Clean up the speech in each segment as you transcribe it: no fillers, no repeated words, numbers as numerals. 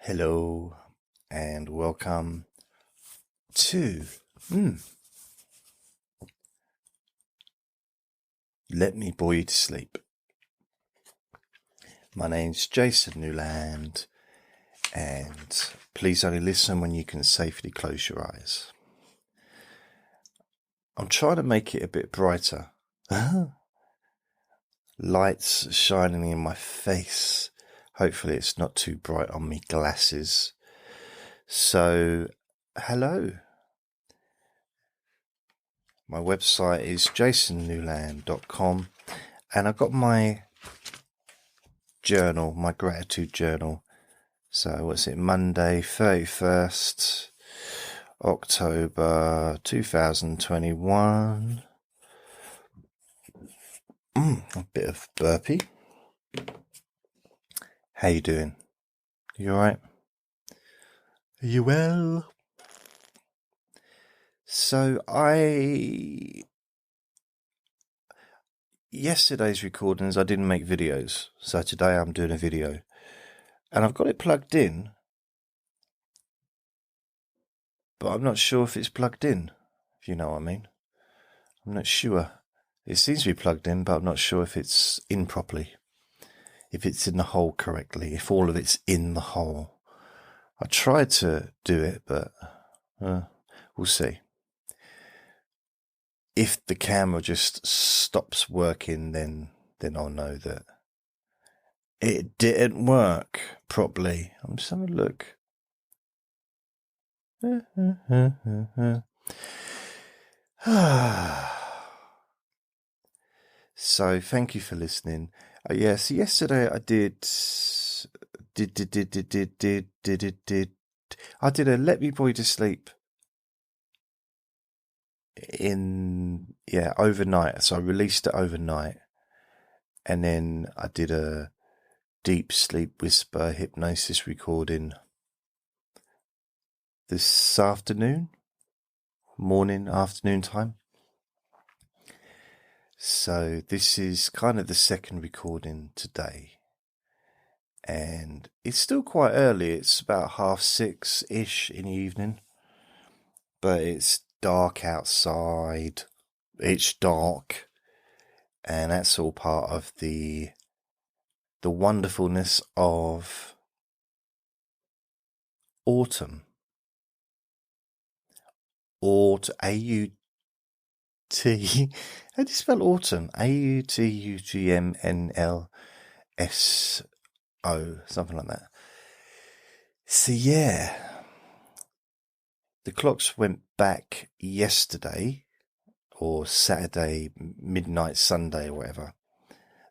Hello and welcome to Let Me Bore You to Sleep. My name's Jasonnewland, and please only listen when you can safely close your eyes. I'm trying to make it a bit brighter. Lights shining in my face. Hopefully it's not too bright on me glasses. So, hello. My website is jasonnewland.com, and I've got my journal, my gratitude journal. So what's it, Monday 31st October 2021. A bit of burpee. How you doing? You alright? Are you well? So yesterday's recordings I didn't make videos, so today I'm doing a video, and I've got it plugged in, but I'm not sure if it's plugged in, if you know what I mean. I'm not sure. It seems to be plugged in, but I'm not sure if it's in properly, if it's in the hole correctly, if all of it's in the hole. I tried to do it, but we'll see. If the camera just stops working, then I'll know that it didn't work properly. I'm just having a look. So thank you for listening. Yes, yesterday I did I did a Let Me Bore You to Sleep overnight. So I released it overnight, and then I did a deep sleep whisper hypnosis recording this afternoon, afternoon time. So this is kind of the second recording today, and it's still quite early. It's about 6:30-ish in the evening, but it's dark outside. It's dark, and that's all part of the wonderfulness of autumn. A-U-T. How do you spell autumn? A-U-T-U-G-M-N-L-S-O, something like that. So yeah, the clocks went back yesterday, or Saturday, midnight Sunday, or whatever.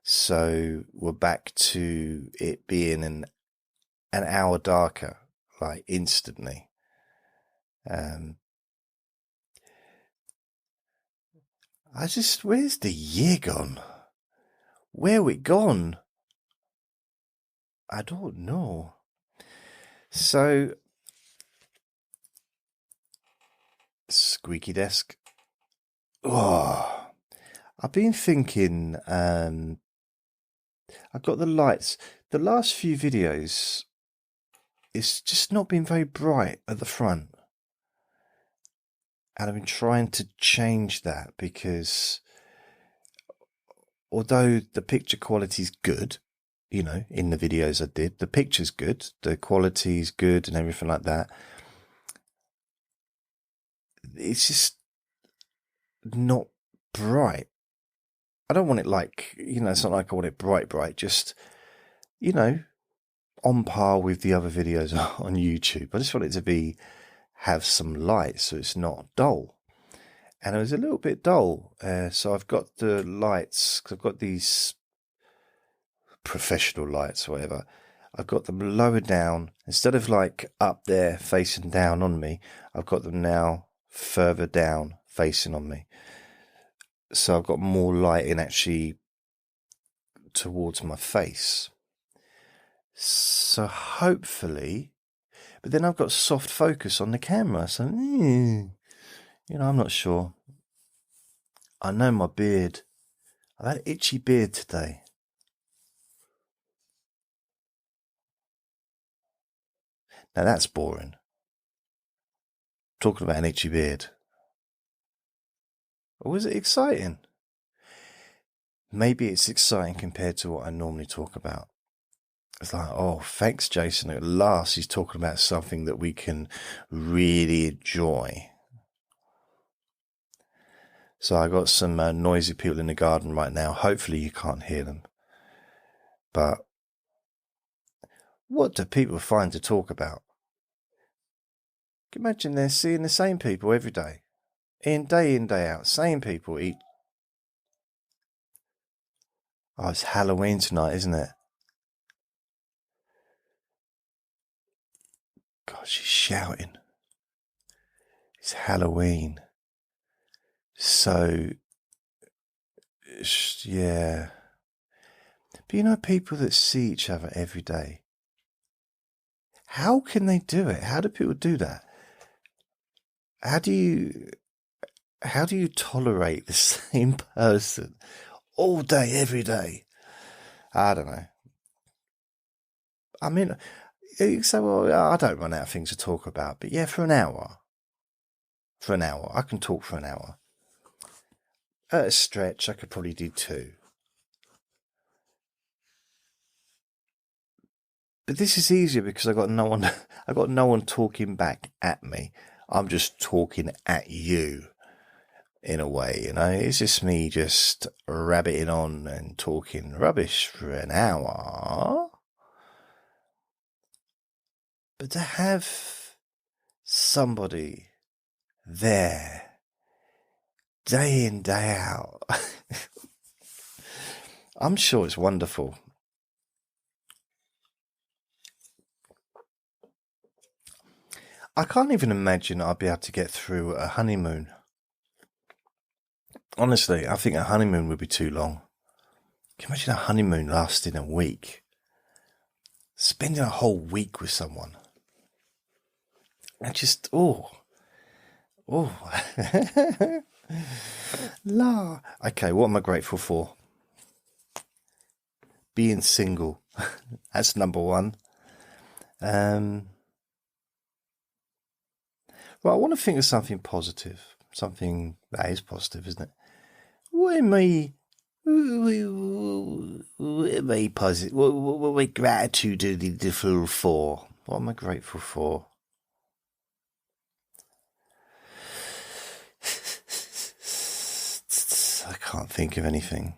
So we're back to it being an hour darker, like instantly. Where's the year gone? Where it gone? I don't know. So, squeaky desk. Oh, I've been thinking, I've got the lights. The last few videos, it's just not been very bright at the front. And I've been trying to change that, because although the picture quality is good, you know, in the videos I did, the picture's good, the quality's good and everything like that, it's just not bright. I don't want it like, it's not like I want it bright, just, on par with the other videos on YouTube. I just want it to have some light so it's not dull. And it was a little bit dull. So I've got the lights, because I've got these professional lights or whatever. I've got them lower down. Instead of like up there facing down on me, I've got them now further down facing on me. So I've got more lighting actually towards my face. So hopefully, but then I've got soft focus on the camera. So, I'm not sure. I know my beard. I've had an itchy beard today. Now that's boring. Talking about an itchy beard. Or was it exciting? Maybe it's exciting compared to what I normally talk about. It's like, oh, thanks, Jason. At last, he's talking about something that we can really enjoy. So I got some noisy people in the garden right now. Hopefully you can't hear them. But what do people find to talk about? Imagine they're seeing the same people every day. In, day out. Same people eat. Oh, it's Halloween tonight, isn't it? God, she's shouting. It's Halloween. So, yeah. But you know, people that see each other every day, how can they do it? How do people do that? How do you tolerate the same person all day, every day? I don't know. I mean, you say, well, I don't run out of things to talk about, but yeah, for an hour, I can talk for an hour. At a stretch, I could probably do 2. But this is easier because I got no one talking back at me. I'm just talking at you in a way, you know. It's just me just rabbiting on and talking rubbish for an hour. But to have somebody there day in, day out, I'm sure it's wonderful. I can't even imagine I'd be able to get through a honeymoon. Honestly, I think a honeymoon would be too long. Can you imagine a honeymoon lasting a week? Spending a whole week with someone. I just, La. Okay, what am I grateful for? Being single. That's number 1. Well, I want to think of something positive. Something that is positive, isn't it? What am I positive? What am I gratitude for? What am I grateful for? I can't think of anything.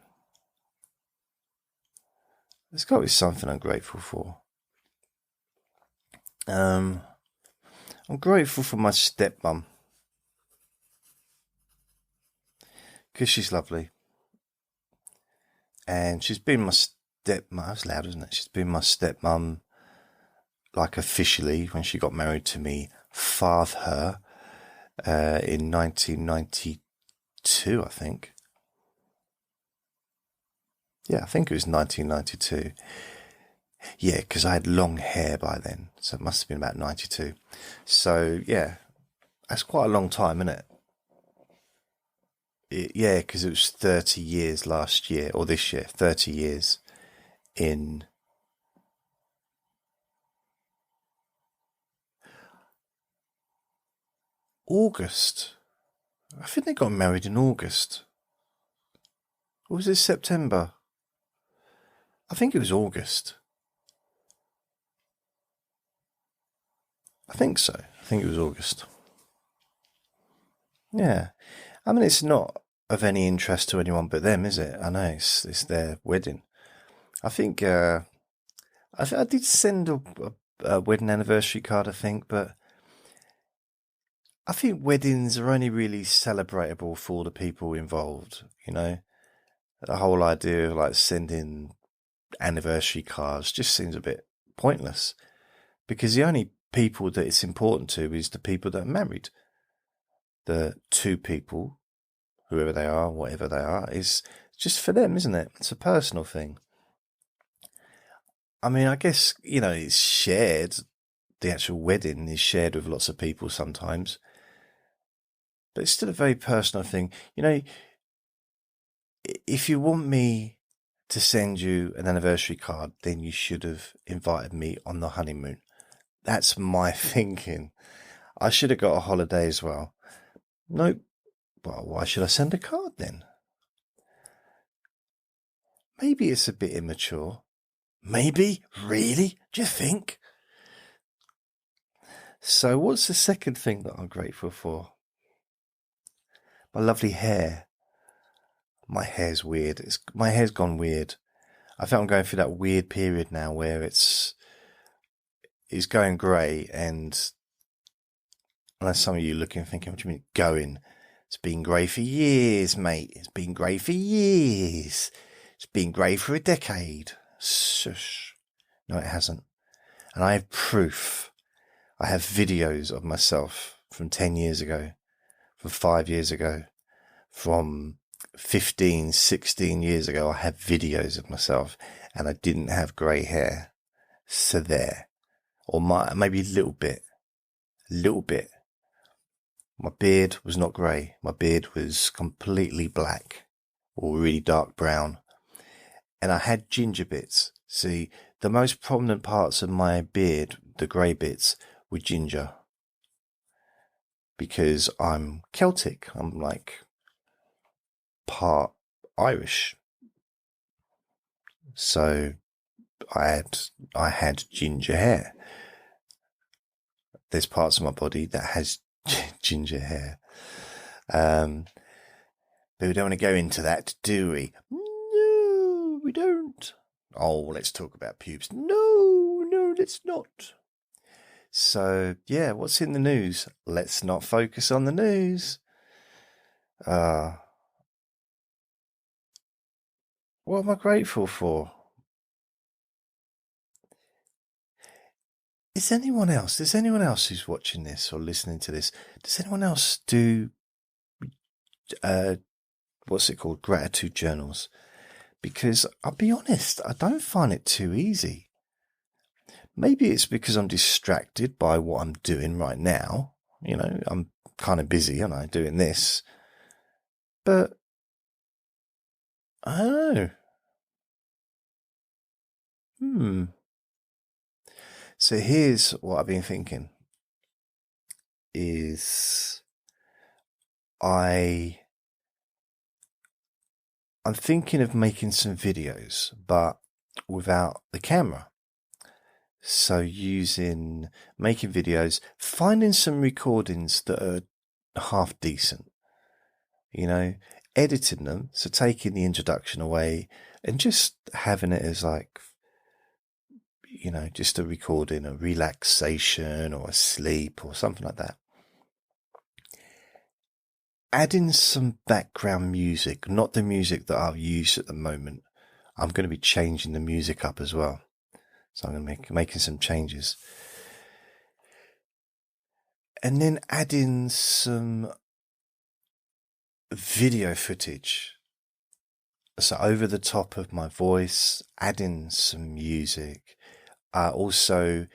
There's got to be something I'm grateful for. I'm grateful for my stepmom. Because she's lovely. And she's been my stepmom. That's loud, isn't it? She's been my stepmom, like officially, when she got married to me, father, in 1992, I think. Yeah, I think it was 1992. Yeah, because I had long hair by then, so it must have been about 92. So, yeah, that's quite a long time, isn't it? Yeah, because it was 30 years last year, or this year, 30 years in August. I think they got married in August. Or was it September? I think it was August. I think so. I think it was August. Yeah. I mean, it's not of any interest to anyone but them, is it? I know it's their wedding. I think I did send a wedding anniversary card, I think, but I think weddings are only really celebratable for the people involved, you know. The whole idea of like sending anniversary cards just seems a bit pointless because the only people that it's important to is the people that are married. The 2 people, whoever they are, whatever they are, is just for them, isn't it? It's a personal thing. I mean, I guess, you know, it's shared. The actual wedding is shared with lots of people sometimes. But it's still a very personal thing. You know, if you want me to send you an anniversary card, then you should have invited me on the honeymoon. That's my thinking. I should have got a holiday as well. Nope. Well, why should I send a card then? Maybe it's a bit immature. Maybe? Really? Do you think? So what's the second thing that I'm grateful for? My lovely hair. My hair's weird. My hair's gone weird. I think I'm going through that weird period now where it's going grey, and unless some of you looking and thinking, what do you mean going? It's been grey for years, mate. It's been grey for years. It's been grey for a decade. Shush. No, it hasn't. And I have proof. I have videos of myself from 10 years ago, from 5 years ago, from 15, 16 years ago. I have videos of myself, and I didn't have grey hair. So there. Or maybe a little bit. My beard was not grey. My beard was completely black or really dark brown. And I had ginger bits. See, the most prominent parts of my beard, the grey bits, were ginger. Because I'm Celtic. I'm like part Irish. So I had ginger hair. There's parts of my body that has ginger hair. But we don't want to go into that, do we? No, we don't. Oh, let's talk about pubes. No, let's not. So, yeah, what's in the news? Let's not focus on the news. What am I grateful for? Is anyone else? There's anyone else who's watching this or listening to this? Does anyone else do, what's it called? Gratitude journals? Because I'll be honest, I don't find it too easy. Maybe it's because I'm distracted by what I'm doing right now. You know, I'm kind of busy, aren't I, doing this? But I don't know. So here's what I've been thinking is I'm thinking of making some videos, but without the camera. So making videos, finding some recordings that are half decent, you know, editing them. So taking the introduction away and just having it as like, you know, just a recording, a relaxation or a sleep or something like that. Adding some background music, not the music that I've used at the moment. I'm going to be changing the music up as well. So I'm going to be making some changes. And then adding some video footage. So over the top of my voice, adding some music. Also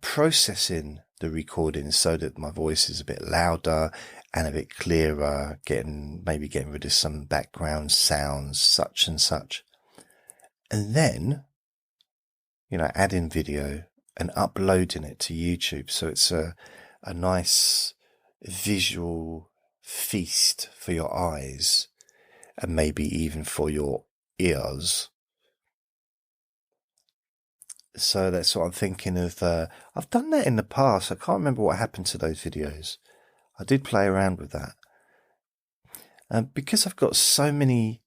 processing the recording so that my voice is a bit louder and a bit clearer, maybe getting rid of some background sounds, such and such. And then, you know, adding video and uploading it to YouTube. So it's a nice visual feast for your eyes and maybe even for your ears. So that's what I'm thinking of. I've done that in the past. I can't remember what happened to those videos. I did play around with that. Because I've got so many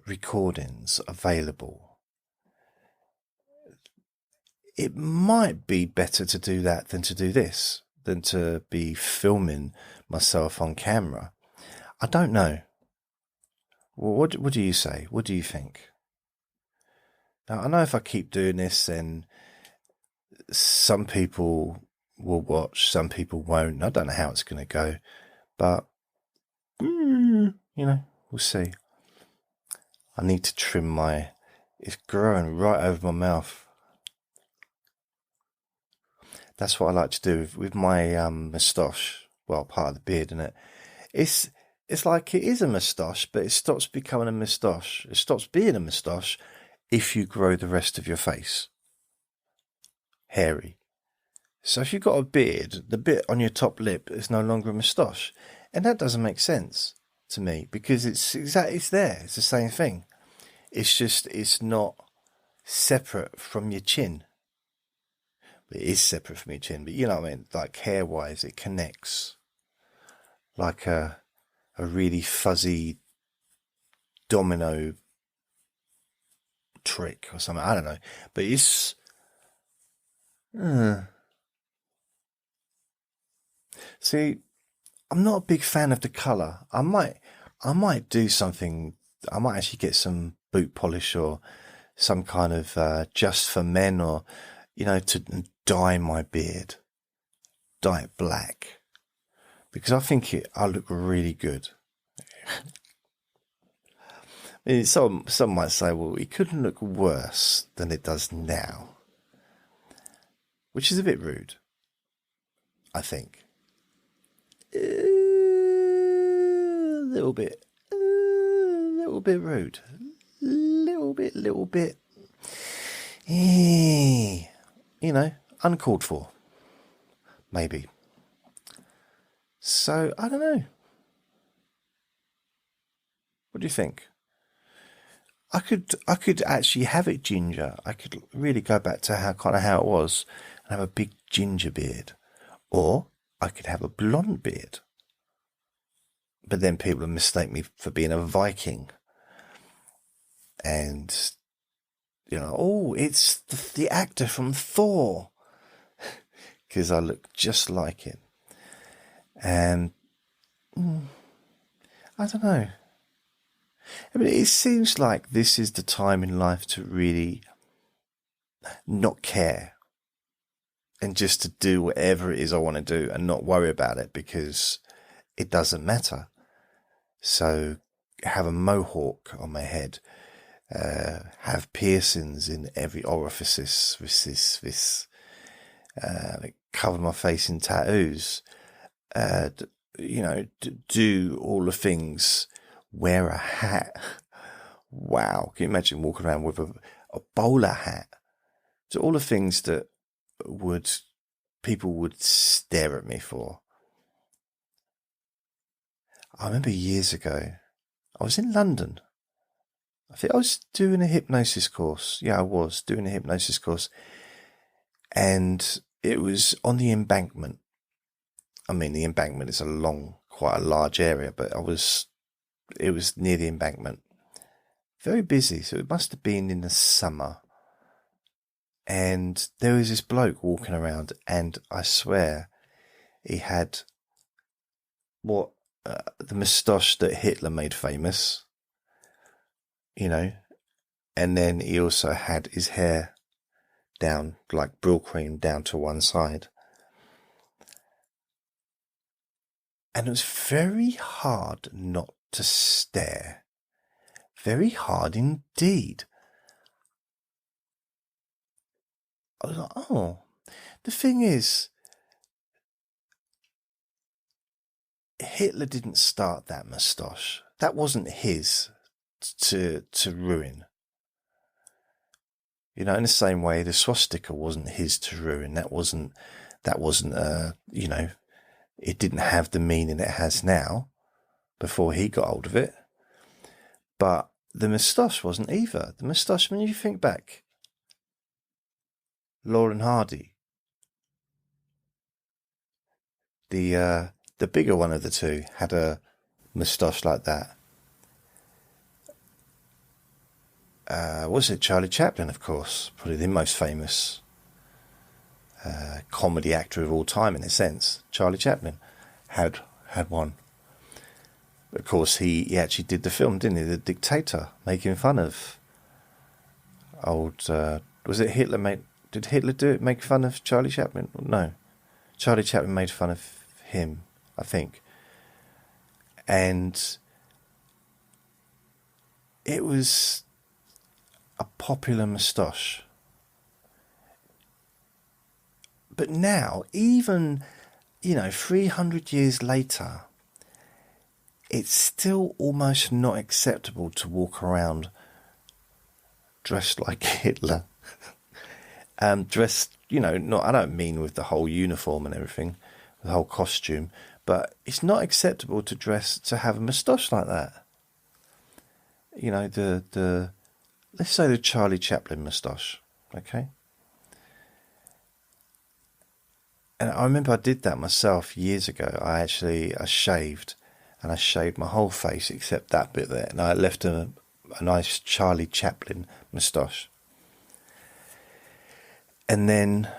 recordings available, it might be better to do that than to do this, than to be filming myself on camera. I don't know. Well, what do you say? What do you think? Now, I know if I keep doing this, then some people will watch, some people won't. I don't know how it's going to go, but, you know, we'll see. I need to trim it's growing right over my mouth. That's what I like to do with my moustache. Well, part of the beard, isn't it? It's like it is a moustache, but it stops becoming a moustache. It stops being a moustache if you grow the rest of your face hairy. So if you've got a beard, the bit on your top lip is no longer a moustache. And that doesn't make sense to me, because it's there. It's the same thing. It's just, it's not separate from your chin. It is separate from your chin, but you know what I mean? Like hair-wise, it connects. Like a really fuzzy domino trick or something. I don't know. But it's... See, I'm not a big fan of the colour. I might do something. I might actually get some boot polish or some kind of just for men, or, you know, to dye my beard. Dye it black. Because I think I look really good. I mean, some might say, well, it couldn't look worse than it does now. Which is a bit rude, I think. A little bit rude. Little bit. You know, uncalled for. Maybe. So, I don't know. What do you think? I could actually have it ginger. I could really go back to how it was and have a big ginger beard. Or I could have a blonde beard. But then people would mistake me for being a Viking. And, you know, oh, it's the actor from Thor. Because I look just like him. And I don't know. I mean, it seems like this is the time in life to really not care and just to do whatever it is I want to do and not worry about it, because it doesn't matter. So have a mohawk on my head, have piercings in every orifice, cover my face in tattoos, you know, do all the things. Wear a hat. Wow. Can you imagine walking around with a bowler hat? So all the things that people would stare at me for. I remember years ago, I was in London. I think I was doing a hypnosis course. Yeah, I was doing a hypnosis course. And it was on the Embankment. I mean, the Embankment is quite a large area, but it was near the Embankment. Very busy, so it must have been in the summer. And there was this bloke walking around, and I swear he had the moustache that Hitler made famous, you know, and then he also had his hair down, like brill cream, down to one side. And it was very hard not to stare. Very hard indeed. I was like, oh, the thing is, Hitler didn't start that moustache. That wasn't his to ruin. You know, in the same way, the swastika wasn't his to ruin. That wasn't, you know, it didn't have the meaning it has now before he got hold of it. But the moustache wasn't either. The moustache, when you think back, Laurel and Hardy, the bigger one of the two had a moustache like that. Was it Charlie Chaplin, of course, probably the most famous comedy actor of all time in a sense. Charlie Chaplin had one. Of course, he actually did the film, didn't he? The Dictator, making fun of old... was it Hitler? Did Hitler do it, make fun of Charlie Chaplin? No. Charlie Chaplin made fun of him, I think. And it was a popular moustache. But now, even, 300 years later, it's still almost not acceptable to walk around dressed like Hitler. Dressed not, I don't mean with the whole uniform and everything, the whole costume, but it's not acceptable to have a moustache like that. Let's say the Charlie Chaplin moustache, okay? And I remember I did that myself years ago. I shaved, and I shaved my whole face except that bit there, and I left a nice Charlie Chaplin moustache. And then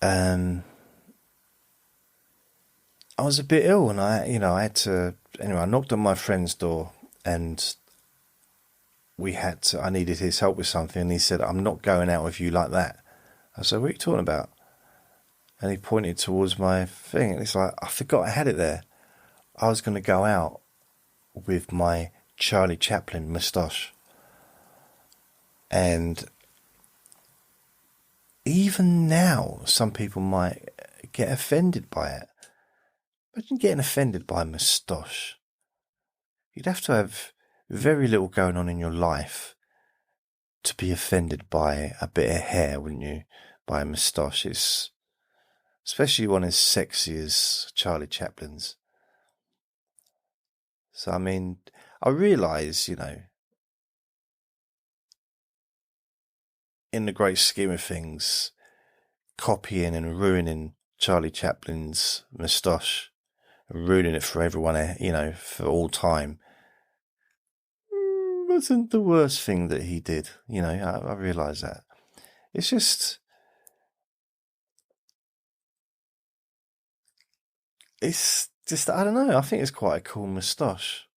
I was a bit ill, and I had to. Anyway, I knocked on my friend's door, and I needed his help with something, and he said, "I'm not going out with you like that." I said, "What are you talking about?" And he pointed towards my thing, and it's like, I forgot I had it there. I was going to go out with my Charlie Chaplin moustache. And even now, some people might get offended by it. Imagine getting offended by a moustache. You'd have to have very little going on in your life to be offended by a bit of hair, wouldn't you? By a moustache. Especially one as sexy as Charlie Chaplin's. So, I mean, I realise, in the great scheme of things, copying and ruining Charlie Chaplin's moustache, ruining it for everyone, for all time, wasn't the worst thing that he did. I realise that. It's just... I don't know. I think it's quite a cool moustache.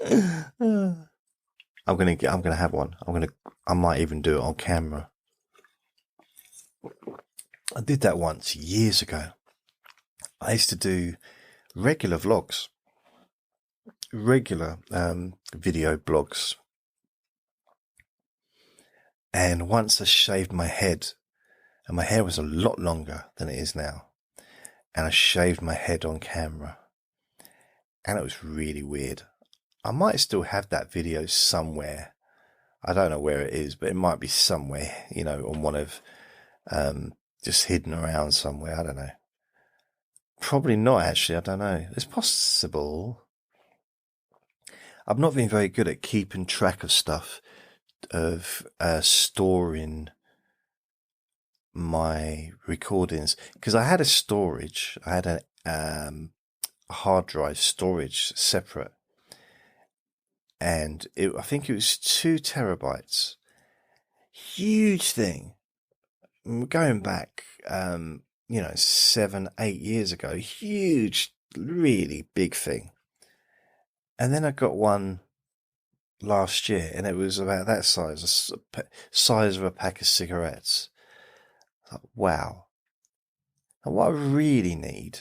I'm gonna have one. I might even do it on camera. I did that once years ago. I used to do regular vlogs, regular video blogs, and once I shaved my head, and my hair was a lot longer than it is now, and I shaved my head on camera, and it was really weird. I might still have that video somewhere. I don't know where it is, but it might be somewhere, on one of, just hidden around somewhere. I don't know. Probably not, actually. I don't know. It's possible. I've not been very good at keeping track of stuff, of storing my recordings, because I had a storage. I had a hard drive storage separate, and I think it was 2 terabytes. Huge thing. Going back, 7, 8 years ago, huge, really big thing. And then I got one last year, and it was about that size, size of a pack of cigarettes. Like, wow. And what I really need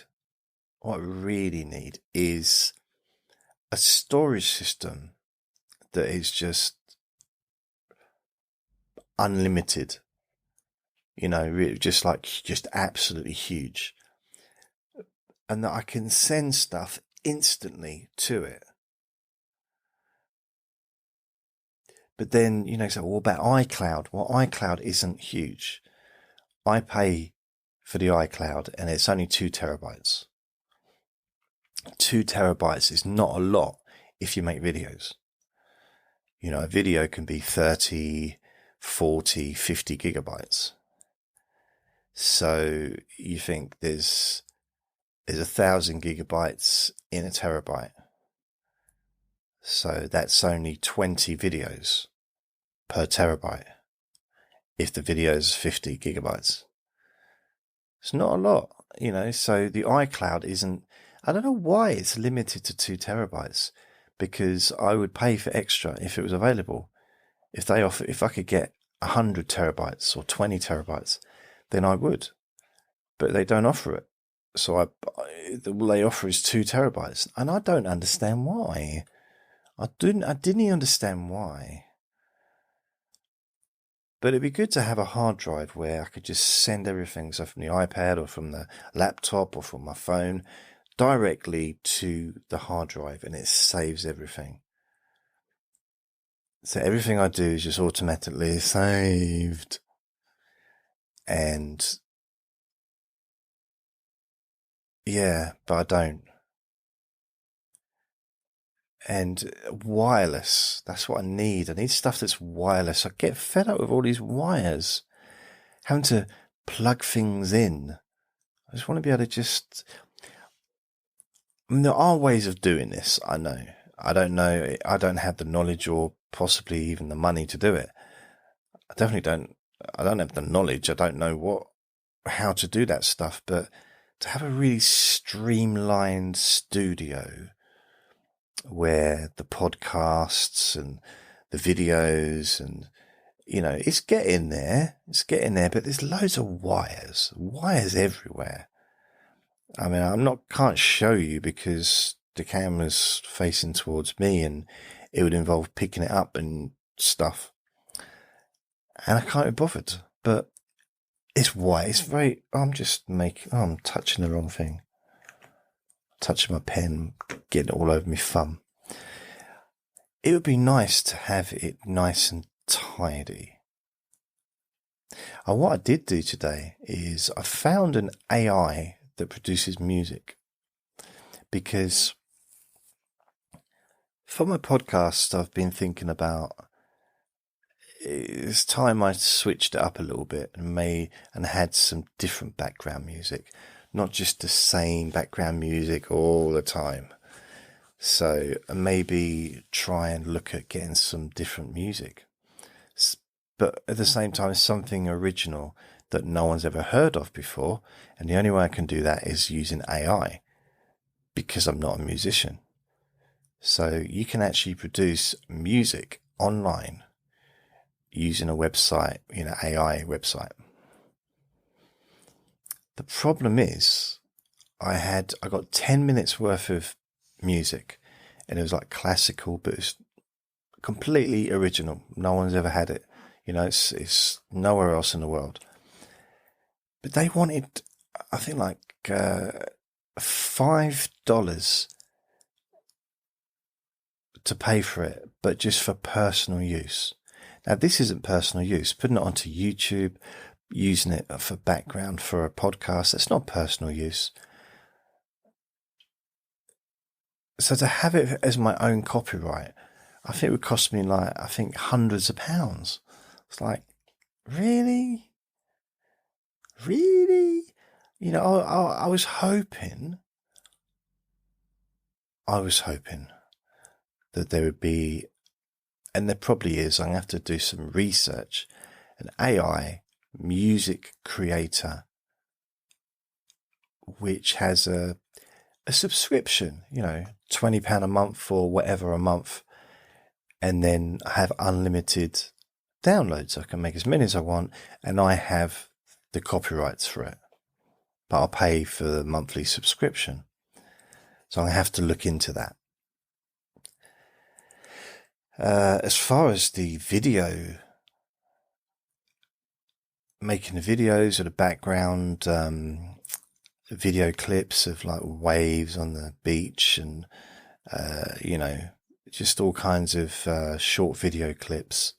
is a storage system that is just unlimited. Just absolutely huge. And that I can send stuff instantly to it. But then, so what about iCloud? Well, iCloud isn't huge. I pay for the iCloud, and it's only 2 terabytes. 2 terabytes is not a lot if you make videos. A video can be 30, 40, 50 gigabytes. So you think there's 1,000 gigabytes in a terabyte. So that's only 20 videos per terabyte if the video is 50 gigabytes. It's not a lot, so the iCloud isn't... I don't know why it's limited to 2 terabytes, because I would pay for extra if it was available. If I could get 100 terabytes or 20 terabytes, then I would. But they don't offer it. So all they offer is 2 terabytes. And I don't understand why. I didn't understand why. But it'd be good to have a hard drive where I could just send everything, so from the iPad or from the laptop or from my phone, directly to the hard drive, and it saves everything. So everything I do is just automatically saved. And yeah, but I don't. And wireless, that's what I need. I need stuff that's wireless. I get fed up with all these wires, having to plug things in. I just want to be able to just... I mean, there are ways of doing this, I know. I don't know. I don't have the knowledge or possibly even the money to do it. I definitely don't. I don't have the knowledge. I don't know how to do that stuff. But to have a really streamlined studio where the podcasts and the videos and, it's getting there. But there's loads of wires everywhere. I mean, can't show you because the camera's facing towards me and it would involve picking it up and stuff. And I can't be bothered, but it's white. It's very, I'm touching the wrong thing. Touching my pen, getting it all over my thumb. It would be nice to have it nice and tidy. And what I did do today is I found an AI that produces music, because for my podcast I've been thinking about, it's time I switched it up a little bit and had some different background music, not just the same background music all the time. So maybe try and look at getting some different music, but at the same time something original that no one's ever heard of before. And the only way I can do that is using AI, because I'm not a musician. So you can actually produce music online using a website, AI website. The problem is I got 10 minutes worth of music, and it was like classical, but it's completely original. No one's ever had it. It's nowhere else in the world. But they wanted, I think, like $5 to pay for it, but just for personal use. Now, this isn't personal use. Putting it onto YouTube, using it for background for a podcast, that's not personal use. So to have it as my own copyright, I think it would cost me hundreds of pounds. It's like, really? Really? I was hoping that there would be, and there probably is, I'm going to have to do some research, an AI music creator which has a subscription, £20 a month or whatever a month, and then I have unlimited downloads. I can make as many as I want, and I have the copyrights for it, but I'll pay for the monthly subscription. So I have to look into that. As far as the video, making the videos or the background video clips of like waves on the beach and, just all kinds of short video clips,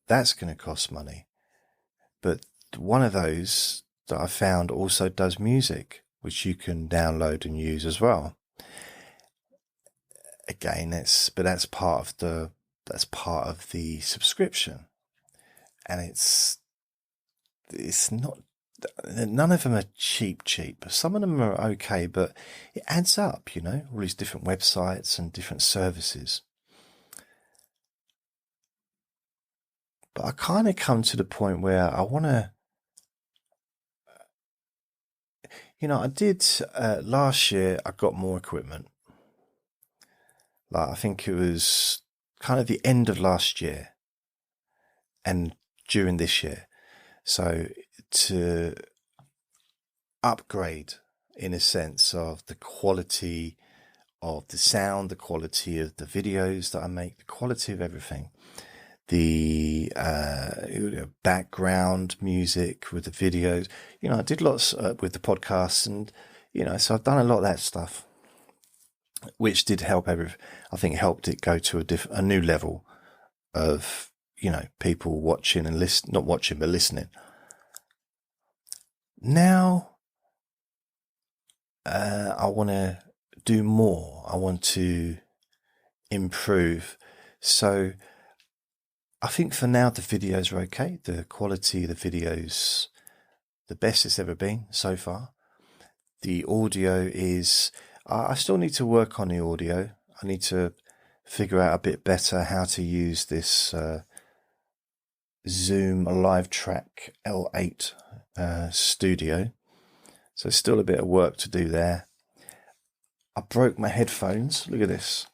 that's going to cost money. But one of those that I found also does music, which you can download and use as well. Again, that's part of the subscription, and it's not. None of them are cheap. Some of them are okay, but it adds up. All these different websites and different services. But I kind of come to the point where I want to. I did last year. I got more equipment. Like, I think it was kind of the end of last year and during this year. So to upgrade in a sense of the quality of the sound, the quality of the videos that I make, the quality of everything, the background music with the videos. I did lots with the podcasts, and so I've done a lot of that stuff, which did help I think helped it go to a new level of, people watching and not watching, but listening. now I want to do more. I want to improve. So I think for now the videos are okay. The quality of the videos, the best it's ever been so far. The audio is, I still need to work on the audio. I need to figure out a bit better how to use this Zoom Live Track L8 studio. So still a bit of work to do there. I broke my headphones. Look at this.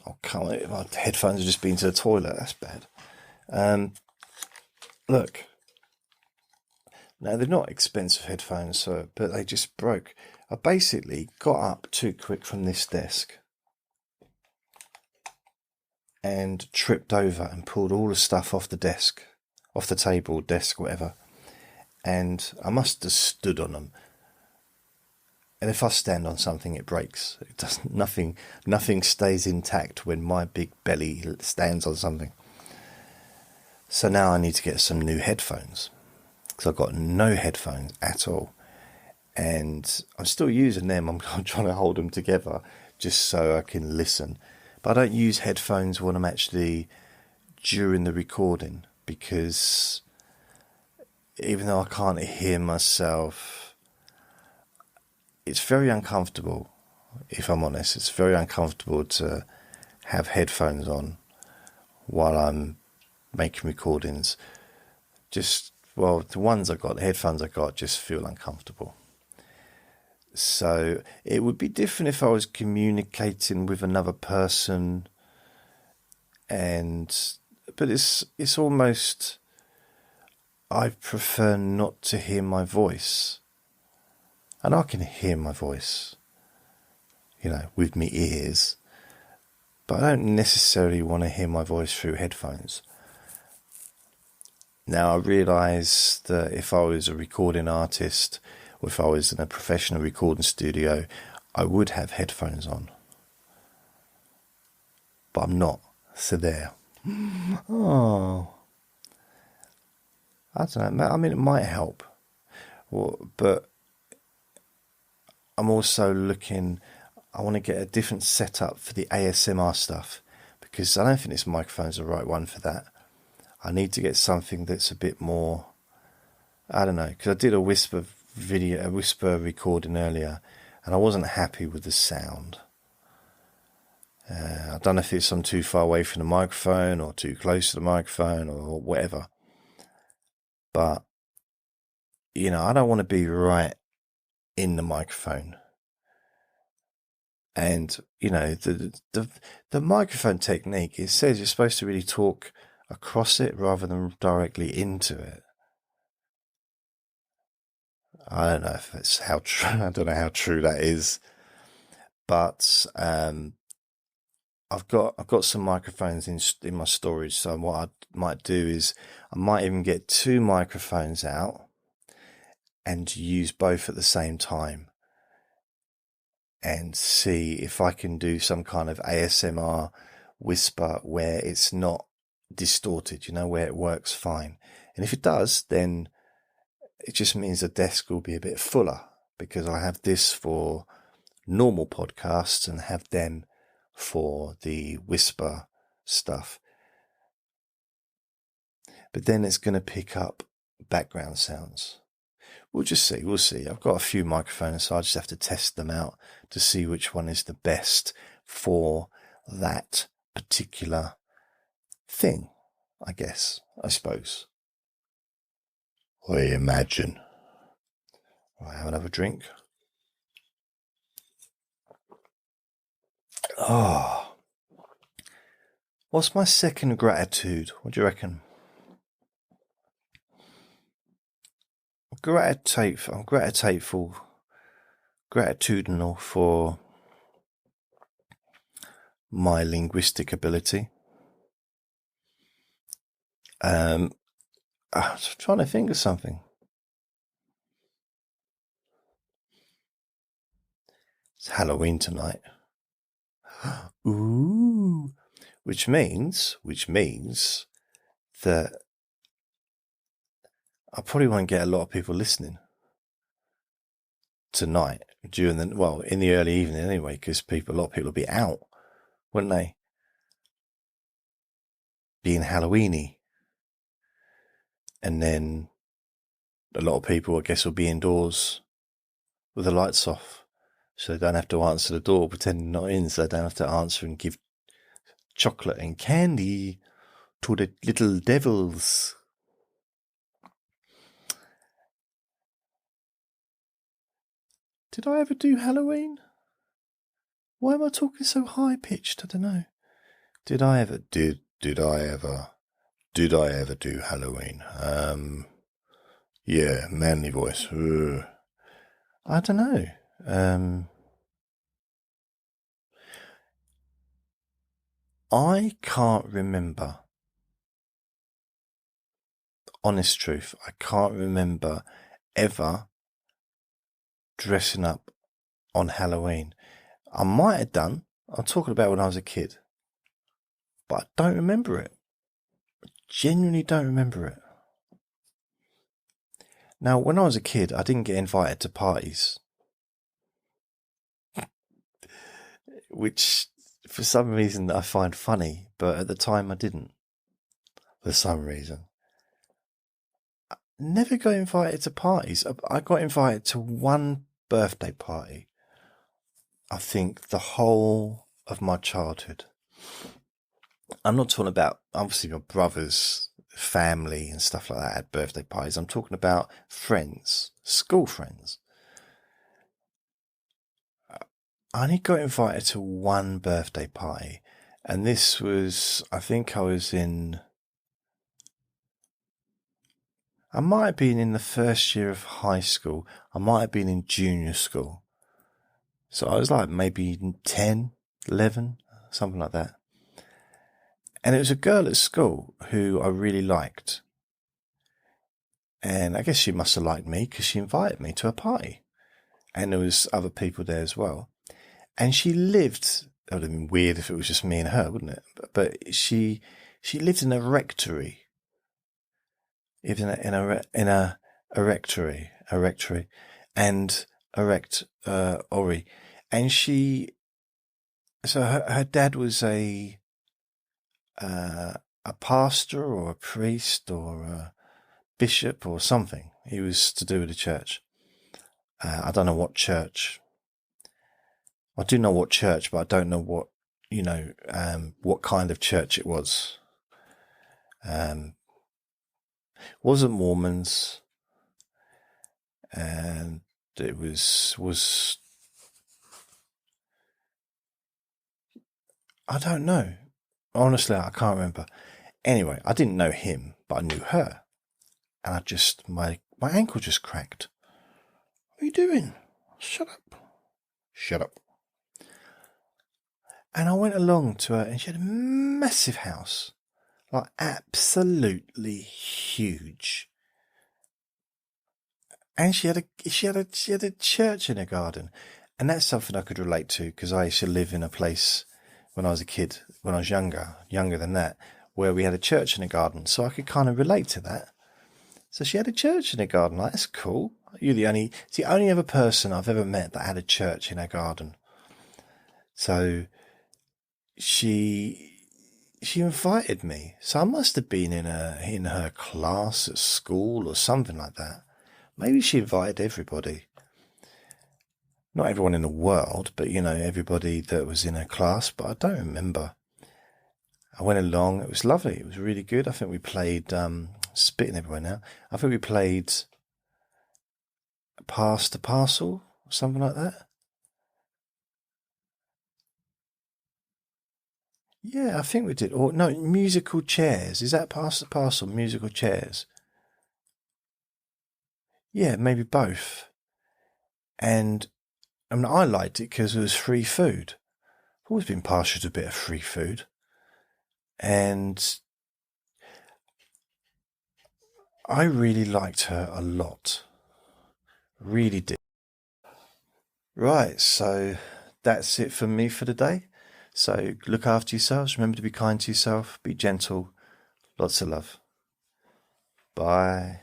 Oh, come on. My headphones have just been to the toilet. That's bad. Look. Now, they're not expensive headphones, but they just broke. I basically got up too quick from this desk and tripped over and pulled all the stuff off the desk, off the table, desk, whatever. And I must have stood on them. And if I stand on something, it breaks. It doesn't. Nothing stays intact when my big belly stands on something. So now I need to get some new headphones, because I've got no headphones at all. And I'm still using them. I'm trying to hold them together just so I can listen. But I don't use headphones when I'm actually during the recording, because even though I can't hear myself, it's very uncomfortable. If I'm honest, it's very uncomfortable to have headphones on while I'm making recordings. The ones I got, the headphones I got, just feel uncomfortable. So it would be different if I was communicating with another person, but it's almost, I prefer not to hear my voice. And I can hear my voice, with me ears, but I don't necessarily want to hear my voice through headphones. Now I realise that if I was a recording artist, or if I was in a professional recording studio, I would have headphones on. But I'm not. So there. Oh. I don't know. I mean, it might help. But I'm also I want to get a different setup for the ASMR stuff, because I don't think this microphone's the right one for that. I need to get something that's a bit more, I don't know, because I did a whisper recording earlier, and I wasn't happy with the sound. I don't know if I'm too far away from the microphone or too close to the microphone or whatever. But, I don't want to be right in the microphone. And, the microphone technique, it says you're supposed to really talk across it rather than directly into it. I don't know if that's how true. I don't know how true that is, but I've got some microphones in my storage. So what I might do is I might even get two microphones out and use both at the same time, and see if I can do some kind of ASMR whisper where it's not distorted, where it works fine. And if it does, then it just means the desk will be a bit fuller, because I have this for normal podcasts and have them for the whisper stuff. But then it's going to pick up background sounds. We'll just see. We'll see. I've got a few microphones, so I just have to test them out to see which one is the best for that particular thing, I suppose. I imagine. I have another drink. Oh. What's my second gratitude? What do you reckon? I'm gratitudinal for my linguistic ability. I'm trying to think of something. It's Halloween tonight. Ooh. Which means that I probably won't get a lot of people listening tonight in the early evening anyway, because a lot of people will be out, wouldn't they? Being Halloweeny. And then a lot of people, I guess, will be indoors with the lights off, so they don't have to answer the door pretending not in, so they don't have to answer and give chocolate and candy to the little devils. Did I ever do Halloween? Why am I talking so high pitched? I don't know. Did I ever do Halloween? Yeah, manly voice. I don't know. I can't remember. Honest truth, I can't remember ever dressing up on Halloween. I might have done. I'm talking about when I was a kid. But I don't remember it. I genuinely don't remember it. Now, when I was a kid, I didn't get invited to parties. Which, for some reason, I find funny. But at the time, I didn't. For some reason. I never got invited to parties. I got invited to one birthday party. I think the whole of my childhood. I'm not talking about, obviously, my brother's family and stuff like that at birthday parties. I'm talking about friends, school friends. I only got invited to one birthday party, and this was, I think I might have been in the first year of high school. I might have been in junior school. So I was like maybe 10, 11, something like that. And it was a girl at school who I really liked. And I guess she must have liked me because she invited me to a party. And there was other people there as well. And she lived, it would have been weird if it was just me and her, wouldn't it? But she lived in a rectory. Even in a rectory, and ori. And her dad was a pastor or a priest or a bishop or something. He was to do with the church. I don't know what church. I do know what church, but I don't know what kind of church it was. Wasn't Mormons, and it was I don't know. Honestly, I can't remember. Anyway, I didn't know him, but I knew her. And my ankle just cracked. What are you doing? Shut up. And I went along to her, and she had a massive house. Like, absolutely huge. And she had a church in her garden. And that's something I could relate to, because I used to live in a place when I was a kid, when I was younger than that, where we had a church in a garden. So I could kind of relate to that. So she had a church in her garden. Like, that's cool. It's the only other person I've ever met that had a church in her garden. So she invited me. So I must have been in her class at school or something like that. Maybe she invited everybody. Not everyone in the world, but, everybody that was in her class. But I don't remember. I went along. It was lovely. It was really good. I think we played, spitting everywhere now. I think we played Pass the Parcel, something like that. Yeah, I think we did. Or no, musical chairs. Is that Pass the Parcel? Musical chairs. Yeah, maybe both. And I liked it because it was free food. I've always been partial to a bit of free food. And I really liked her a lot. Really did. Right, so that's it for me for the day. So look after yourselves. Remember to be kind to yourself. Be gentle. Lots of love. Bye.